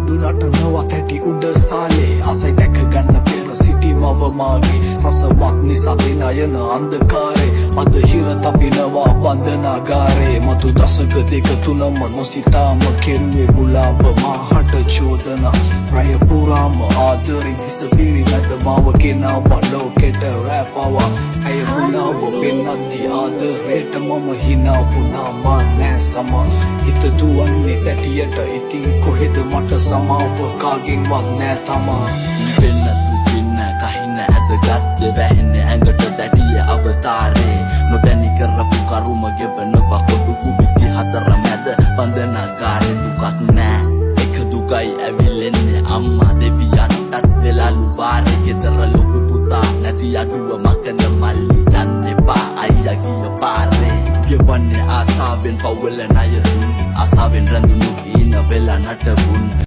උඩුනට නවත් හැටි උඩ සාලේ ආසයි දැක ගන්න පෙර සිටි මව මාගේ රසවත් නිසා දෙන යන අන්ධකාරේ අද හිර තපිනවා බන්ධනාගාරේ මතු දශක දෙක තුනම නොසිතාම කෙරුවේ ගුලාබ මාහට චෝදනා රය පුරාම ආදරෙන් හිසපිරි නැත මාව ගෙනාවා ලෝකෙට රැපවා ඇය ගුලාබ පෙන්නද්දි ආදරේට මම හිනා වුණා මා නෑ සම හිත දුවන්නේ දැටියට ඉතින් කොහෙද මට සමාව කාගෙන්වත් නෑ තමා Kahina ඇදගත්ත වැහෙන්නේ ඇඟට දැඩිය අවතාරේ නොදැනි කරපු කරුම ගෙවන පකොඩු කුබිති හතර මැද බන්ධනාගාරේ දුකක් නෑ එක දුකයි ඇවිලෙන්නේ අම්මා දෙවියන්ටත් වෙලාලු බාරේ ගෙදර ලොකු පුතා නැති අඩුව මකන මල්ලි යන්න එපා අයියා ගිය පාරේ ගෙවන්නේ ආසාවෙන් පවුල ණය දුන් ආසාවෙන් රැඳුණු ඉන වෙලා නටබුන්